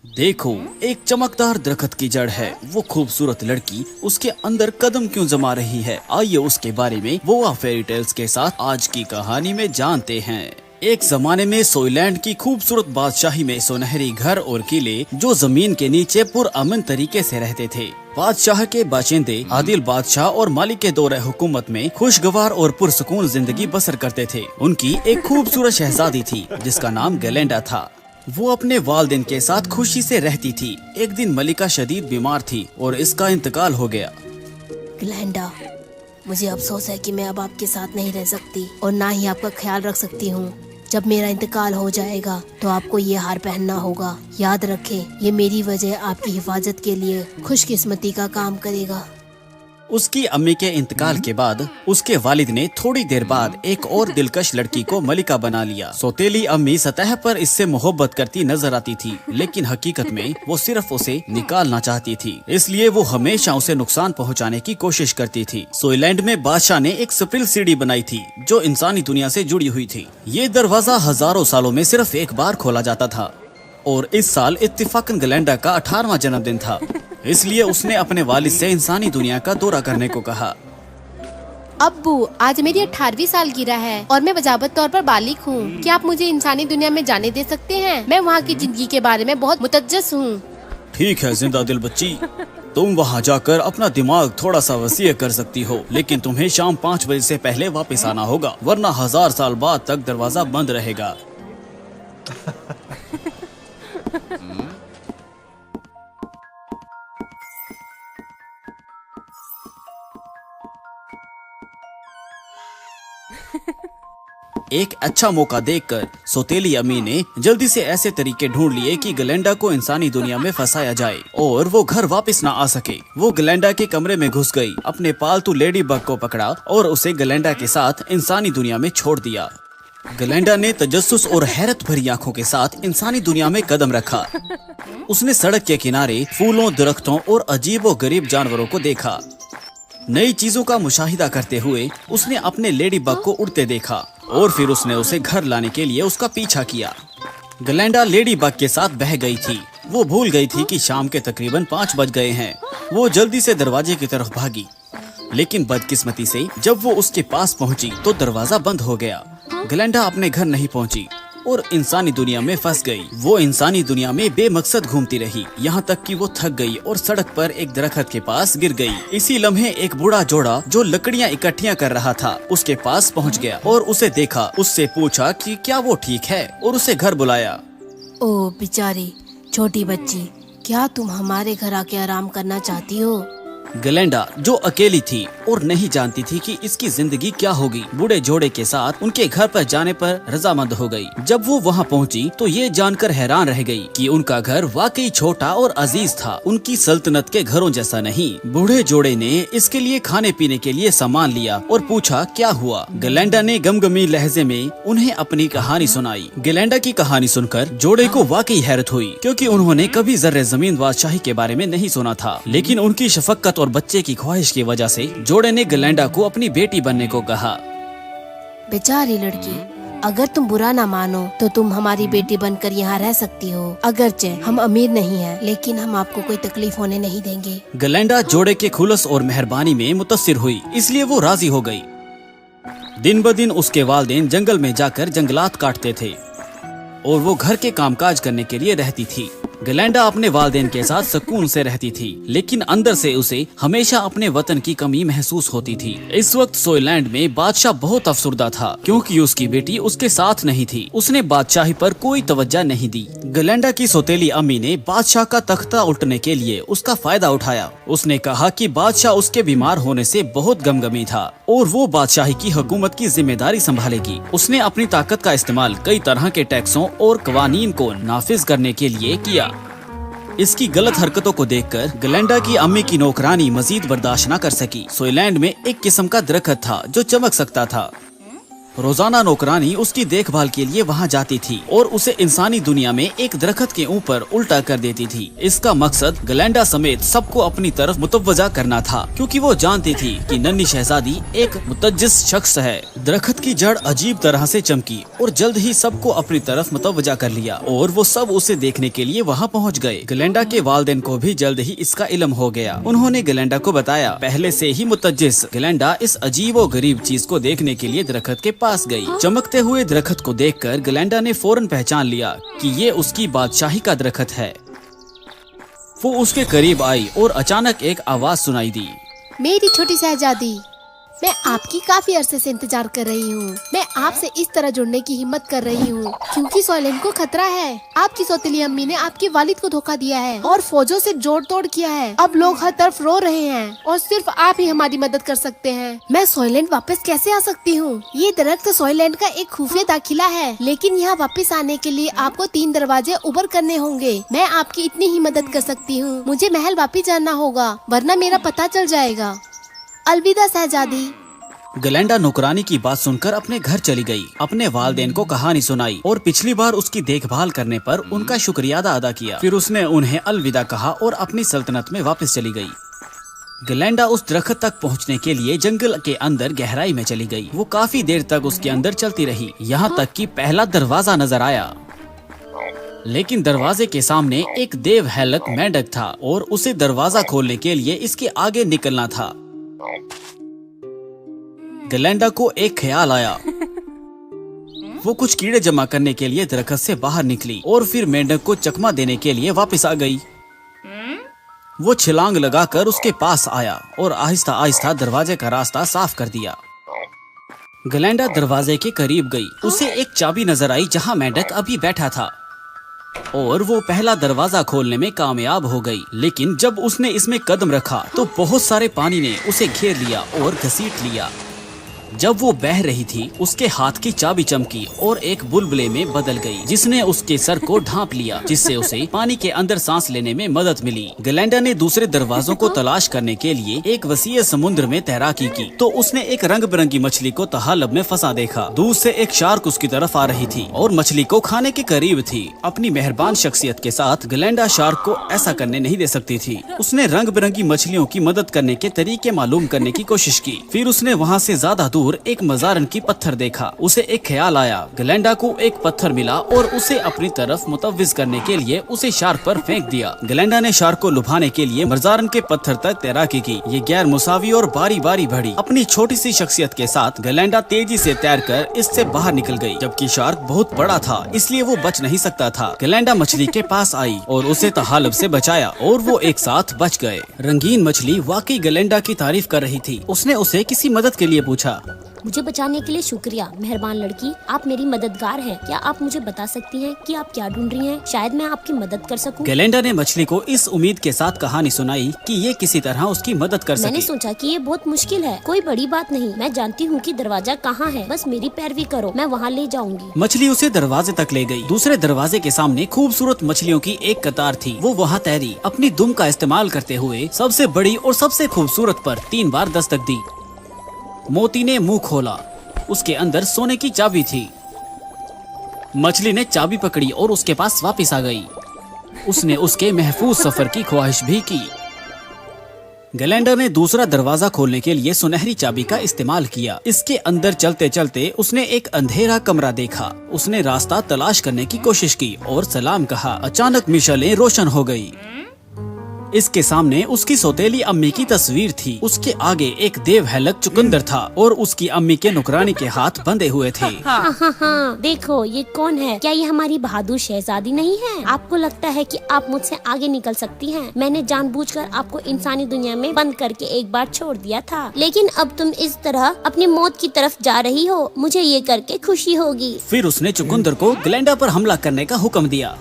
देखो, एक चमकदार दरख्त की जड़ है। वो खूबसूरत लड़की उसके अंदर कदम क्यों जमा रही है? आइए उसके बारे में वो फेरी टेल्स के साथ आज की कहानी में जानते हैं। एक जमाने में सोइलैंड की खूबसूरत बादशाही में सुनहरी घर और किले जो जमीन के नीचे पुरअमन तरीके से रहते थे। बादशाह के बाशिंदे आदिल बादशाह और मालिक के दौरे हुकूमत में खुशगवार और पुरसुकून जिंदगी बसर करते थे। उनकी एक खूबसूरत शहजादी थी जिसका नाम गलेंडा था। वो अपने वालिदैन के साथ खुशी से रहती थी। एक दिन मलिका शदीद बीमार थी और इसका इंतकाल हो गया। गलेंडा, मुझे अफसोस है कि मैं अब आपके साथ नहीं रह सकती और ना ही आपका ख्याल रख सकती हूँ। जब मेरा इंतकाल हो जाएगा तो आपको ये हार पहनना होगा। याद रखें, ये मेरी वजह आपकी हिफाजत के लिए खुशकिस्मती का काम करेगा। उसकी अम्मी के इंतकाल के बाद उसके वालिद ने थोड़ी देर बाद एक और दिलकश लड़की को मलिका बना लिया। सौतेली अम्मी सतह पर इससे मोहब्बत करती नजर आती थी, लेकिन हकीकत में वो सिर्फ उसे निकालना चाहती थी। इसलिए वो हमेशा उसे नुकसान पहुंचाने की कोशिश करती थी। सोइलैंड में बादशाह ने एक स्पिरिल सीढ़ी बनाई थी जो इंसानी दुनिया से जुड़ी हुई थी। ये दरवाजा हजारों सालों में सिर्फ एक बार खोला जाता था और इस साल इत्तिफाकन गलेंडा का 18वां जन्मदिन था। इसलिए उसने अपने वालिद से इंसानी दुनिया का दौरा करने को कहा। अब्बू, आज मेरी 18वीं सालगिरह है और मैं बजाबत तौर पर बालिग हूँ। क्या आप मुझे इंसानी दुनिया में जाने दे सकते हैं? मैं वहाँ की जिंदगी के बारे में बहुत मुतज्जस हूँ। ठीक है जिंदा दिल बच्ची, तुम वहाँ जाकर अपना दिमाग थोड़ा सा वसीय कर सकती हो, लेकिन तुम्हें शाम 5 बजे से पहले वापस आना होगा, वरना 1000 साल बाद तक दरवाजा बंद रहेगा। एक अच्छा मौका देखकर सौतेली अम्मी ने जल्दी से ऐसे तरीके ढूंढ लिए कि गलेंडा को इंसानी दुनिया में फंसाया जाए और वो घर वापस ना आ सके। वो गलेंडा के कमरे में घुस गई, अपने पालतू लेडी बग को पकड़ा और उसे गलेंडा के साथ इंसानी दुनिया में छोड़ दिया। गलेंडा ने तजस्सुस और हैरत भरी आंखों के साथ इंसानी दुनिया में कदम रखा। उसने सड़क के किनारे फूलों, दरख्तों और अजीब व गरीब जानवरों को देखा। नई चीजों का मुशाहिदा करते हुए उसने अपने लेडी बग को उड़ते देखा और फिर उसने उसे घर लाने के लिए उसका पीछा किया। गलेंडा लेडी बग के साथ बह गई थी। वो भूल गई थी कि शाम के तकरीबन 5 बज गए हैं। वो जल्दी से दरवाजे की तरफ भागी, लेकिन बदकिस्मती से जब वो उसके पास पहुंची तो दरवाजा बंद हो गया। गलेंडा अपने घर नहीं पहुंची और इंसानी दुनिया में फंस गई। वो इंसानी दुनिया में बेमकसद घूमती रही, यहाँ तक कि वो थक गई और सड़क पर एक दरख्त के पास गिर गई। इसी लम्हे एक बूढ़ा जोड़ा जो लकड़ियाँ इकट्ठियाँ कर रहा था उसके पास पहुँच गया और उसे देखा। उससे पूछा कि क्या वो ठीक है और उसे घर बुलाया। ओ बेचारी छोटी बच्ची, क्या तुम हमारे घर आके आराम करना चाहती हो? गलेंडा जो अकेली थी और नहीं जानती थी कि इसकी जिंदगी क्या होगी, बूढ़े जोड़े के साथ उनके घर पर जाने पर रजामंद हो गई। जब वो वहाँ पहुँची तो ये जानकर हैरान रह गई कि उनका घर वाकई छोटा और अजीज था, उनकी सल्तनत के घरों जैसा नहीं। बूढ़े जोड़े ने इसके लिए खाने पीने के लिए सामान लिया और पूछा क्या हुआ। गलेंडा ने गमगमी लहजे में उन्हें अपनी कहानी सुनाई। गलेंडा की कहानी सुनकर जोड़े को वाकई हैरत हुई, क्योंकि उन्होंने कभी जर्रे जमीन बादशाही के बारे में नहीं सुना था। लेकिन उनकी शफकत और बच्चे की ख्वाहिश की वजह से जोड़े ने गलेंडा को अपनी बेटी बनने को कहा। बेचारी लड़की, अगर तुम बुरा ना मानो तो तुम हमारी बेटी बनकर यहाँ रह सकती हो। अगरचे हम अमीर नहीं हैं, लेकिन हम आपको कोई तकलीफ होने नहीं देंगे। गलेंडा जोड़े के खुलस और मेहरबानी में मुतस्सिर हुई, इसलिए वो राजी हो गई। दिन ब दिन उसके वालिदैन जंगल में जाकर जंगलात काटते थे और वो घर के कामकाज करने के लिए रहती थी। गलेंडा अपने वालिदैन के साथ सुकून से रहती थी, लेकिन अंदर से उसे हमेशा अपने वतन की कमी महसूस होती थी। इस वक्त सोइलैंड में बादशाह बहुत अफसुर्दा था, क्योंकि उसकी बेटी उसके साथ नहीं थी। उसने बादशाही पर कोई तवज्जो नहीं दी। गलेंडा की सौतेली अम्मी ने बादशाह का तख्ता उल्टने के लिए उसका फायदा उठाया। उसने कहा कि बादशाह उसके बीमार होने से बहुत गमगमी था और वो बादशाही की हुकूमत की जिम्मेदारी संभालेगी। उसने अपनी ताकत का इस्तेमाल कई तरह के टैक्सों और कवानीन को नाफिज करने के लिए किया। इसकी गलत हरकतों को देखकर गलेंडा की अम्मी की नौकरानी मजीद बर्दाश्त न कर सकी। सोइलैंड में एक किस्म का दरख्त था जो चमक सकता था। रोजाना नौकरानी उसकी देखभाल के लिए वहाँ जाती थी और उसे इंसानी दुनिया में एक दरख्त के ऊपर उल्टा कर देती थी। इसका मकसद ग्लेंडा समेत सबको अपनी तरफ मुतवज्जा करना था, क्योंकि वो जानती थी कि नन्ही शहजादी एक मुतज्जिस शख्स है। दरख्त की जड़ अजीब तरह से चमकी और जल्द ही सबको अपनी तरफ मुतवज्जा कर लिया और वो सब उसे देखने के लिए वहाँ पहुँच गए। ग्लेंडा के वालिदैन को भी जल्द ही इसका इल्म हो गया। उन्होंने ग्लेंडा को बताया। पहले से ही मुतज्जिस ग्लेंडा इस अजीब और गरीब चीज को देखने के लिए दरख्त के पास गई। चमकते हुए दरख्त को देखकर ग्लेंडा ने फौरन पहचान लिया कि ये उसकी बादशाही का दरख्त है। वो उसके करीब आई और अचानक एक आवाज सुनाई दी। मेरी छोटी शहजादी, मैं आपकी काफी अरसे से इंतजार कर रही हूँ। मैं आपसे इस तरह जुड़ने की हिम्मत कर रही हूँ क्योंकि सोइलेन को खतरा है। आपकी सौतेली अम्मी ने आपके वालिद को धोखा दिया है और फौजों से जोड़ तोड़ किया है। अब लोग हर तरफ रो रहे हैं और सिर्फ आप ही हमारी मदद कर सकते हैं। मैं सोइलैंड वापस कैसे आ सकती हूँ? ये दरख्त सोइलैंड का एक खुफिया दाखिला है, लेकिन यहाँ वापस आने के लिए आपको 3 दरवाजे ऊपर करने होंगे। मैं आपकी इतनी ही मदद कर सकती हूँ। मुझे महल वापस जाना होगा वरना मेरा पता चल जाएगा। अलविदा शहजादी। ग्लेंडा नौकरानी की बात सुनकर अपने घर चली गई। अपने वालिदैन को कहानी सुनाई और पिछली बार उसकी देखभाल करने पर उनका शुक्रिया अदा किया। फिर उसने उन्हें अलविदा कहा और अपनी सल्तनत में वापस चली गई। ग्लेंडा उस दरख्त तक पहुंचने के लिए जंगल के अंदर गहराई में चली गई। वो काफी देर तक उसके अंदर चलती रही, यहाँ तक कि पहला दरवाजा नजर आया। लेकिन दरवाजे के सामने एक देव हेलक मेंढक था और उसे दरवाजा खोलने के लिए इसके आगे निकलना था। ग्लेंडा को एक ख्याल आया। वो कुछ कीड़े जमा करने के लिए दरख्त से बाहर निकली और फिर मेंढक को चकमा देने के लिए वापस आ गई। वो छलांग लगाकर उसके पास आया और आहिस्ता आहिस्ता दरवाजे का रास्ता साफ कर दिया। ग्लेंडा दरवाजे के करीब गई। उसे एक चाबी नजर आई जहाँ मेंढक अभी बैठा था और वो पहला दरवाजा खोलने में कामयाब हो गई। लेकिन जब उसने इसमें कदम रखा तो बहुत सारे पानी ने उसे घेर लिया और घसीट लिया। जब वो बह रही थी उसके हाथ की चाबी चमकी और एक बुलबुले में बदल गई, जिसने उसके सर को ढांप लिया, जिससे उसे पानी के अंदर सांस लेने में मदद मिली। ग्लेंडा ने दूसरे दरवाजों को तलाश करने के लिए एक वसीय समुद्र में तैराकी की तो उसने एक रंग बिरंगी मछली को तहालब में फंसा देखा। दूर से एक शार्क उसकी तरफ आ रही थी और मछली को खाने के करीब थी। अपनी मेहरबान शख्सियत के साथ ग्लेंडा शार्क को ऐसा करने नहीं दे सकती थी। उसने रंग बिरंगी मछलियों की मदद करने के तरीके मालूम करने की कोशिश की। फिर उसने वहाँ से ज्यादा दूर एक मजारन की पत्थर देखा। उसे एक ख्याल आया। ग्लेंडा को एक पत्थर मिला और उसे अपनी तरफ मुतव्विज करने के लिए उसे शार्क पर फेंक दिया। ग्लेंडा ने शार्क को लुभाने के लिए मजारन के पत्थर तक तैराकी की। ये गैर मुसावी और बारी बारी बढ़ी। अपनी छोटी सी शख्सियत के साथ ग्लेंडा तेजी से तैरकर इससे बाहर निकल गई, जबकि शार्क बहुत बड़ा था इसलिए वो बच नहीं सकता था। ग्लेंडा मछली के पास आई और उसे तहालब से बचाया और वो एक साथ बच गए। रंगीन मछली वाकई ग्लेंडा की तारीफ कर रही थी। उसने उसे किसी मदद के लिए पूछा। मुझे बचाने के लिए शुक्रिया मेहरबान लड़की, आप मेरी मददगार हैं। क्या आप मुझे बता सकती हैं कि आप क्या ढूंढ रही हैं? शायद मैं आपकी मदद कर सकूं। ग्लेंडा ने मछली को इस उम्मीद के साथ कहानी सुनाई कि ये किसी तरह उसकी मदद कर सके। मैंने सोचा कि ये बहुत मुश्किल है, कोई बड़ी बात नहीं। मैं जानती हूँ कि दरवाजा कहाँ है, बस मेरी पैरवी करो, मैं वहाँ ले जाऊंगी। मछली उसे दरवाजे तक ले गई। दूसरे दरवाजे के सामने खूबसूरत मछलियों की एक कतार थी। वो वहाँ तैरी। अपनी दुम का इस्तेमाल करते हुए सबसे बड़ी और सबसे खूबसूरत पर 3 बार दस्तक दी। मोती ने मुंह खोला। उसके अंदर सोने की चाबी थी। मछली ने चाबी पकड़ी और उसके पास वापस आ गई। उसने उसके महफूज सफर की ख्वाहिश भी की। ग्लेंडा ने दूसरा दरवाजा खोलने के लिए सुनहरी चाबी का इस्तेमाल किया। इसके अंदर चलते चलते उसने एक अंधेरा कमरा देखा। उसने रास्ता तलाश करने की कोशिश की और सलाम कहा। अचानक मिशलें रोशन हो गई। इसके सामने उसकी सौतेली अम्मी की तस्वीर थी। उसके आगे एक देव हेलक चुकंदर था और उसकी अम्मी के नुकरानी के हाथ बंधे हुए थे। हाँ, देखो ये कौन है? क्या ये हमारी बहादुर शहजादी नहीं है? आपको लगता है कि आप मुझसे आगे निकल सकती हैं? मैंने जानबूझकर आपको इंसानी दुनिया में बंद करके एक बार छोड़ दिया था, लेकिन अब तुम इस तरह अपनी मौत की तरफ जा रही हो। मुझे ये करके खुशी होगी। फिर उसने चुकंदर को ग्लेंडा पर हमला करने का हुक्म दिया।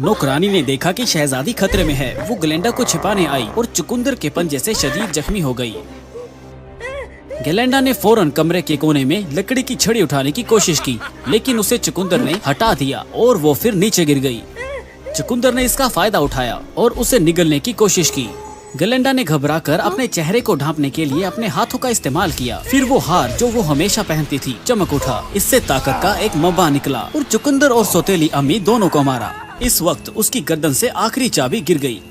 नौकरानी ने देखा कि शहजादी खतरे में है। वो ग्लेंडा को छिपाने आई और चुकंदर के पंजे से शदीद जख्मी हो गई। ग्लेंडा ने फौरन कमरे के कोने में लकड़ी की छड़ी उठाने की कोशिश की, लेकिन उसे चुकंदर ने हटा दिया और वो फिर नीचे गिर गई। चुकंदर ने इसका फायदा उठाया और उसे निगलने की कोशिश की। गलेंडा ने घबराकर अपने चेहरे को ढांपने के लिए अपने हाथों का इस्तेमाल किया। फिर वो हार जो वो हमेशा पहनती थी चमक उठा। इससे ताकत का एक मब्बा निकला और चुकंदर और सौतेली अम्मी दोनों को मारा। इस वक्त उसकी गर्दन से आखिरी चाबी गिर गई।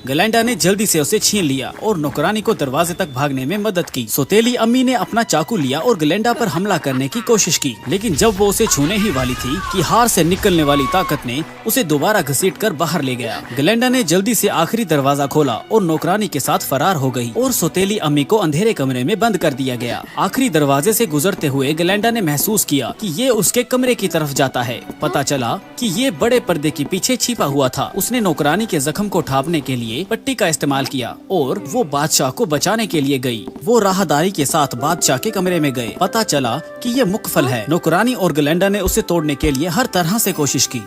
गलेंडा ने जल्दी से उसे छीन लिया और नौकरानी को दरवाजे तक भागने में मदद की। सौतेली अम्मी ने अपना चाकू लिया और गलेंडा पर हमला करने की कोशिश की, लेकिन जब वो उसे छूने ही वाली थी कि हार से निकलने वाली ताकत ने उसे दोबारा घसीटकर बाहर ले गया। गलेंडा ने जल्दी से आखिरी दरवाजा खोला और नौकरानी के साथ फरार हो गई और सौतेली अम्मी को अंधेरे कमरे में बंद कर दिया गया। आखिरी दरवाजे से गुजरते हुए गलेंडा ने महसूस किया कि ये उसके कमरे की तरफ जाता है। पता चला कि ये बड़े पर्दे के पीछे छिपा हुआ था। उसने नौकरानी के जख्म को ढांपने के लिए पट्टी का इस्तेमाल किया और वो बादशाह को बचाने के लिए गई। वो राहदारी के साथ बादशाह के कमरे में गए। पता चला कि ये मुकफल है। नौकरानी और गलेंडा ने उसे तोड़ने के लिए हर तरह से कोशिश की।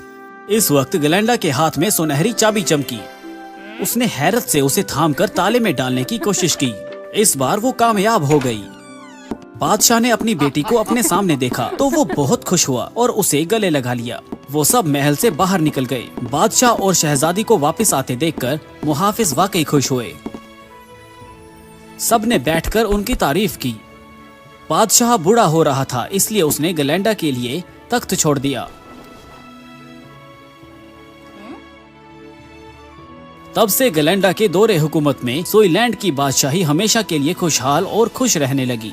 इस वक्त गलेंडा के हाथ में सुनहरी चाबी चमकी। उसने हैरत से उसे थामकर ताले में डालने की कोशिश की। इस बार वो कामयाब हो गई। बादशाह ने अपनी बेटी को अपने सामने देखा तो वो बहुत खुश हुआ और उसे गले लगा लिया। वो सब महल से बाहर निकल गए। बादशाह और शहजादी को वापस आते देखकर मुहाफिज वाकई खुश हुए। सब ने बैठकर उनकी तारीफ की। बादशाह बूढ़ा हो रहा था, इसलिए उसने गलेंडा के लिए तख्त छोड़ दिया। तब से गलेंडा के दौरे हुकूमत में सोईलैंड की बादशाही हमेशा के लिए खुशहाल और खुश रहने लगी।